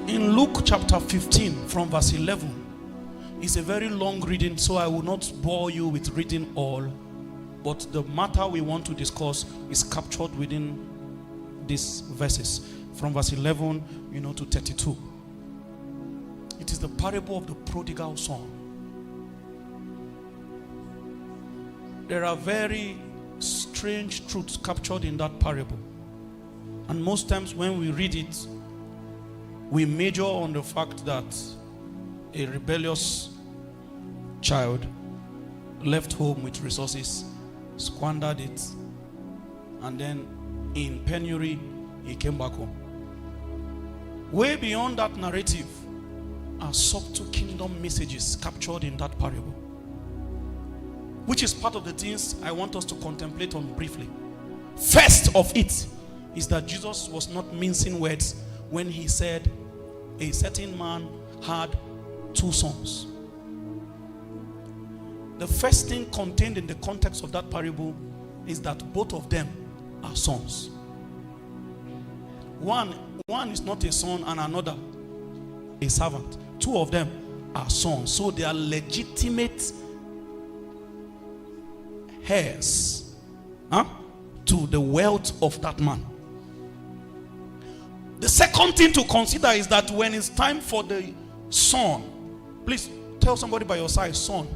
In Luke chapter 15 from verse 11, it's a very long reading, so I will not bore you with reading all, but the matter we want to discuss is captured within these verses from verse 11 to 32. It is the parable of the prodigal son. There are very strange truths captured in that parable, and most times when we read it, we major on the fact that a rebellious child left home with resources, squandered it, and then in penury he came back home. Way beyond that narrative are subtle kingdom messages captured in that parable, which is part of the things I want us to contemplate on briefly. First of it is that Jesus was not mincing words when he said a certain man had 2 sons. The first thing contained in the context of that parable is that both of them are sons. One is not a son and another a servant. 2 of them are sons, so they are legitimate heirs to the wealth of that man. The second thing to consider is that when it's time for the son, please tell somebody by your side, son.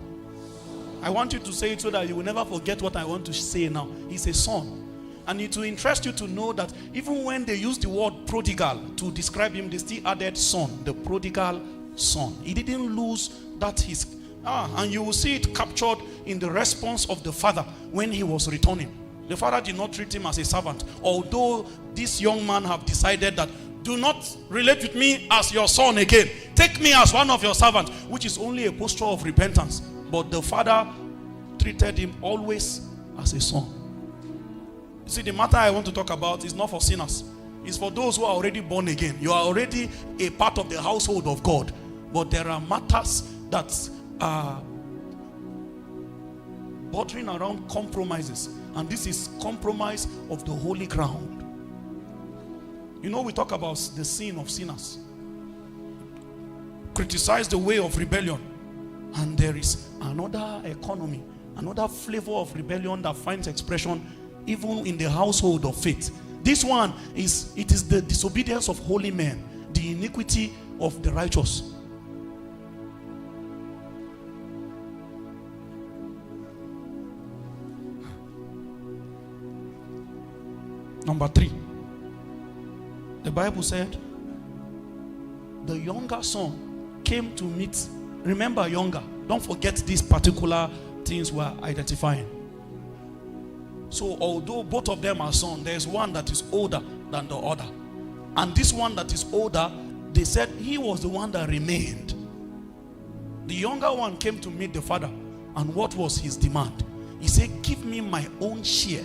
I want you to say it so that you will never forget what I want to say now. He's a son. And it will interest you to know that even when they used the word prodigal to describe him, they still added son, the prodigal son. He didn't lose that and you will see it captured in the response of the father when he was returning. The father did not treat him as a servant, although this young man have decided that do not relate with me as your son again. Take me as one of your servants, which is only a posture of repentance. But the father treated him always as a son. You see, the matter I want to talk about is not for sinners. It's for those who are already born again. You are already a part of the household of God. But there are matters that are bordering around compromises. And this is compromise of the holy ground. We talk about the sin of sinners. Criticize the way of rebellion. And there is another economy, another flavor of rebellion that finds expression even in the household of faith. This one is the disobedience of holy men, the iniquity of the righteous. Number 3, the Bible said the younger son came to meet. Remember, younger, don't forget these particular things we're identifying. So although both of them are sons, there's one that is older than the other. And this one that is older, they said he was the one that remained. The younger one came to meet the father. And what was his demand? He said, give me my own share.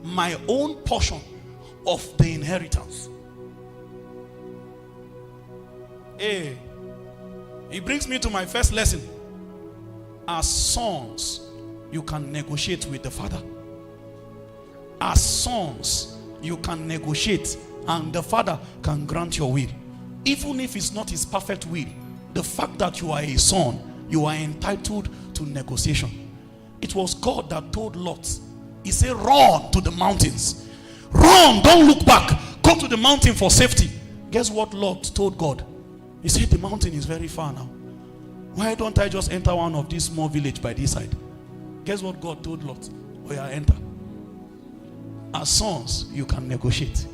My own portion of the inheritance. Hey, it brings me to my first lesson. As sons, you can negotiate with the father. As sons, you can negotiate, and the father can grant your will. Even if it's not his perfect will, the fact that you are a son, you are entitled to negotiation. It was God that told Lot, he said, run to the mountains. Run, don't look back. Go to the mountain for safety. Guess what Lot told God? He said, the mountain is very far now. Why don't I just enter one of these small villages by this side? Guess what God told Lot? Oh yeah, enter. As sons, you can negotiate.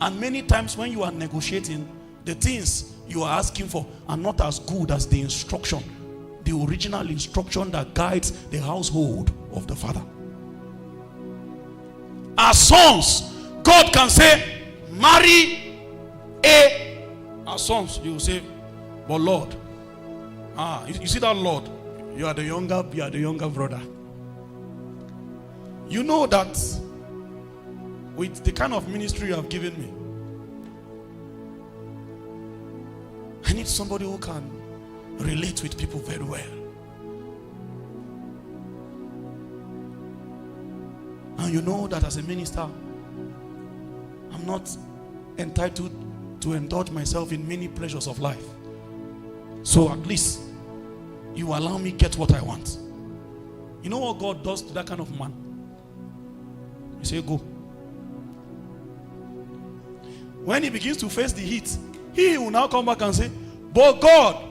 And many times when you are negotiating, the things you are asking for are not as good as the instruction, the original instruction that guides the household of the father. As sons, God can say, marry a. As sons, you will say, but Lord, you see that Lord, you are the younger brother. You know that with the kind of ministry you have given me, I need somebody who can relate with people very well. And you know that as a minister, I'm not entitled to indulge myself in many pleasures of life. So at least you allow me get what I want. You know what God does to that kind of man? You say, go. When he begins to face the heat, he will now come back and say, but God,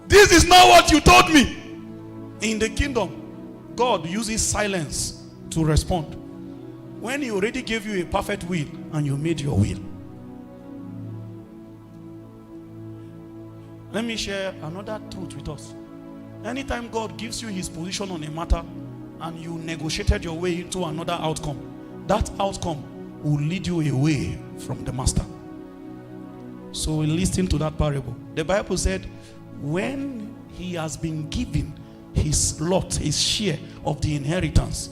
this is not what you told me. In the kingdom, God uses silence to respond. When he already gave you a perfect will and you made your will. Let me share another truth with us. Anytime God gives you his position on a matter and you negotiated your way into another outcome, that outcome will lead you away from the master. So listen to that parable. The Bible said, when he has been given his lot, his share of the inheritance,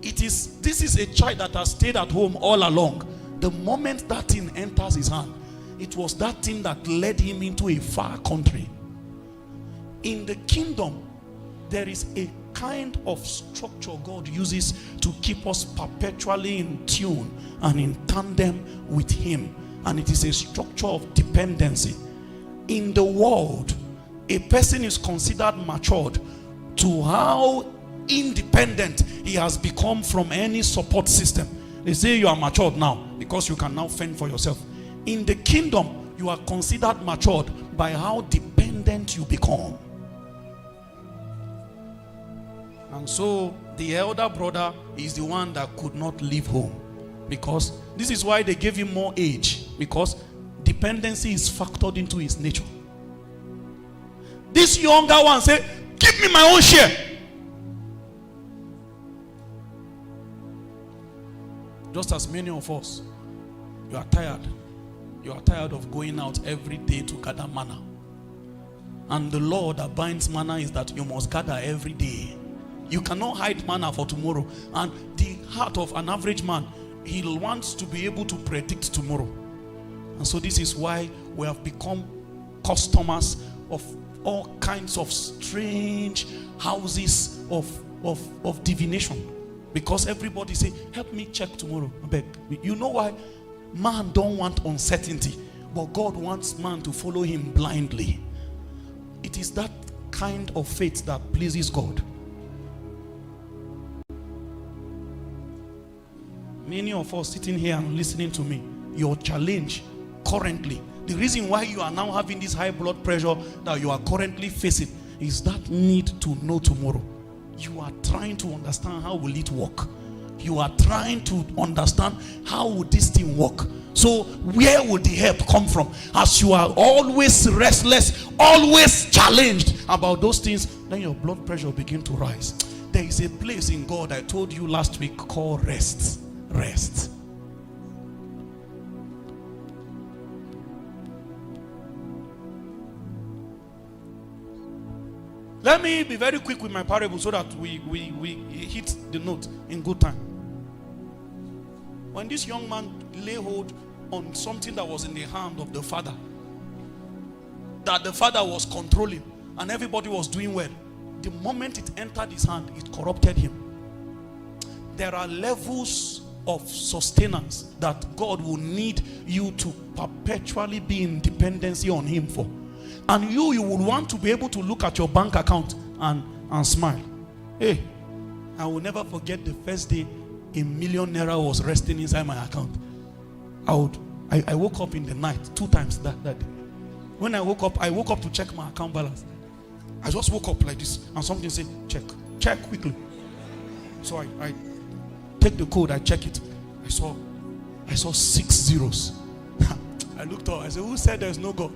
this is a child that has stayed at home all along. The moment that thing enters his hand, it was that thing that led him into a far country. In the kingdom, there is a kind of structure God uses to keep us perpetually in tune and in tandem with him. And it is a structure of dependency. In the world, a person is considered matured to how independent he has become from any support system. They say you are matured now because you can now fend for yourself. In the kingdom, you are considered matured by how dependent you become. And so the elder brother is the one that could not leave home, because this is why they gave him more age, because dependency is factored into his nature. This younger one said, give me my own share. Just as many of us, you are tired. You are tired of going out every day to gather manna. And the law that binds manna is that you must gather every day. You cannot hide manna for tomorrow. And the heart of an average man, he wants to be able to predict tomorrow. And so this is why we have become customers of all kinds of strange houses of divination. Because everybody say, help me check tomorrow. I beg. You know why? Man don't want uncertainty, but God wants man to follow him blindly. It is that kind of faith that pleases God. Many of us sitting here and listening to me, your challenge currently, the reason why you are now having this high blood pressure that you are currently facing, is that need to know tomorrow. You are trying to understand how will it work. You are trying to understand how will this thing work. So where will the help come from? As you are always restless, always challenged about those things, then your blood pressure begin to rise. There is a place in God, I told you last week, called rest. Rest. Let me be very quick with my parable so that we hit the note in good time. When this young man lay hold on something that was in the hand of the father, that the father was controlling and everybody was doing well, the moment it entered his hand, it corrupted him. There are levels of sustenance that God will need you to perpetually be in dependency on him for. And you will want to be able to look at your bank account and smile. Hey, I will never forget the first day $1 million was resting inside my account. I woke up in the night 2 times that day. When I woke up to check my account balance. I just woke up like this and something said, check quickly. So I take the code, I check it. I saw 6 zeros. I looked up, I said, who said there's no God?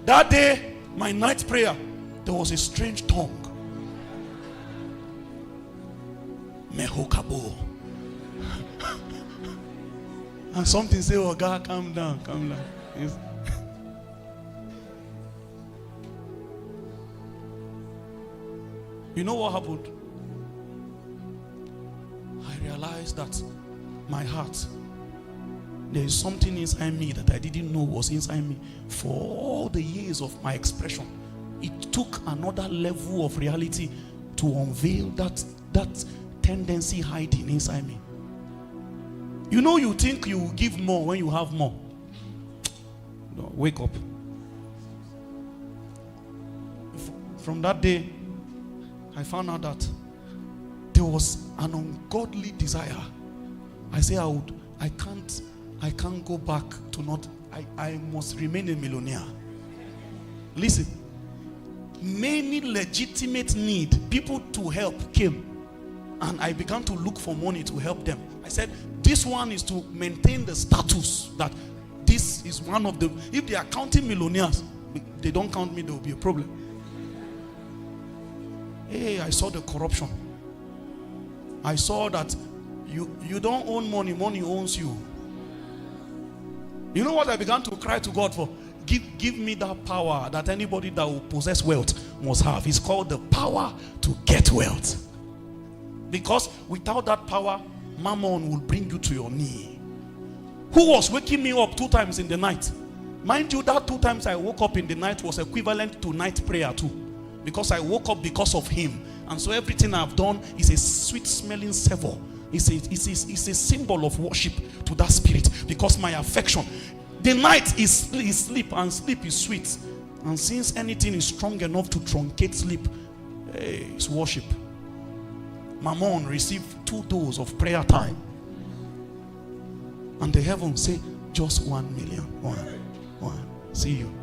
That day, my night prayer, there was a strange tongue. Mehokabo. And something said, oh God, calm down. Yes. You know what happened? I realized that my heart, there is something inside me that I didn't know was inside me. For all the years of my expression, it took another level of reality to unveil that tendency hiding inside me. You know, you think you give more when you have more. No, wake up. From that day, I found out that there was an ungodly desire. I say I can't go back to not, I must remain a millionaire. Listen, many legitimate need, people to help came, and I began to look for money to help them. I said, this one is to maintain the status that this is one of the, if they are counting millionaires, they don't count me, there will be a problem. Hey, I saw the corruption. I saw that you don't own money, money owns you. You know what I began to cry to God for? Give me that power that anybody that will possess wealth must have. It's called the power to get wealth. Because without that power, mammon will bring you to your knee. Who was waking me up 2 times in the night? Mind you, that 2 times I woke up in the night was equivalent to night prayer too. Because I woke up because of him. And so everything I've done is a sweet smelling savor. It's a symbol of worship to that spirit. Because my affection, the night is sleep, and sleep is sweet. And since anything is strong enough to truncate sleep, it's worship. Mammon received 2 doses of prayer time. And the heavens say, just 1 million. One. See you.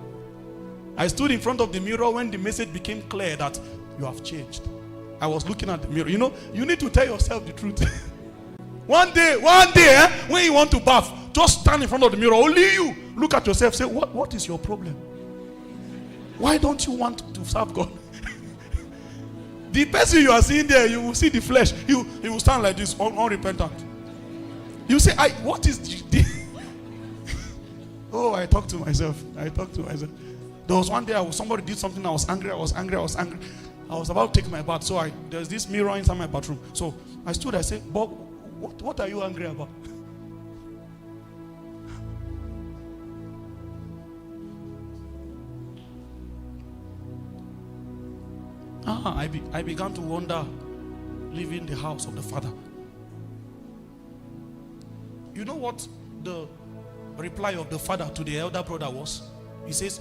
I stood in front of the mirror when the message became clear that you have changed. I was looking at the mirror. You know, you need to tell yourself the truth. One day, when you want to bath, just stand in front of the mirror. Only you. Look at yourself. Say, what is your problem? Why don't you want to serve God? The person you are seeing there, you will see the flesh. He will stand like this, unrepentant. You say, what is the Oh, I talk to myself. There was one day somebody did something, I was angry. I was about to take my bath. So there's this mirror inside my bathroom. So I stood, I said, Bob, what are you angry about? I began to wonder, leaving the house of the Father. You know what the reply of the father to the elder brother was? He says,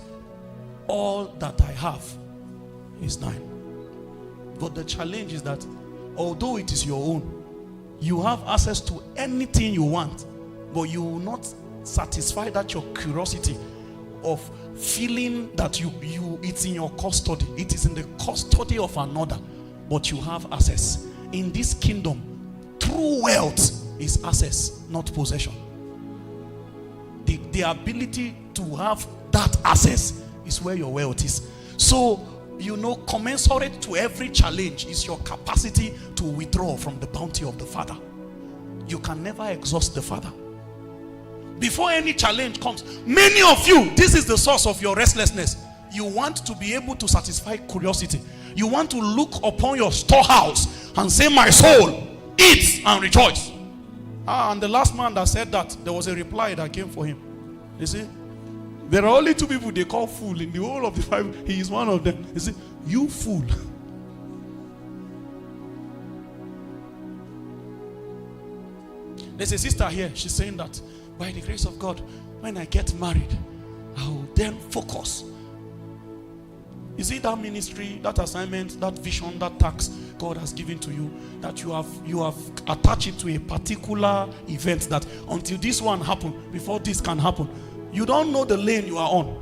all that I have is thine. But the challenge is that although it is your own, you have access to anything you want, but you will not satisfy that your curiosity of feeling that it's in your custody. It is in the custody of another, but you have access. In this kingdom, true wealth is access, not possession. The ability to have that access is where your wealth is. So, you know, commensurate to every challenge is your capacity to withdraw from the bounty of the Father. You can never exhaust the Father. Before any challenge comes, many of you, this is the source of your restlessness. You want to be able to satisfy curiosity. You want to look upon your storehouse and say, my soul, eat and rejoice. And the last man that said that, there was a reply that came for him. You see, there are only 2 people they call fool in the whole of the Bible. He is one of them. You see, you fool. There's a sister here. She's saying that by the grace of God, when I get married, I will then focus. You see, that ministry, that assignment, that vision, that task God has given to you, that you have attached it to a particular event, that until this one happen, before this can happen, you don't know the lane you are on.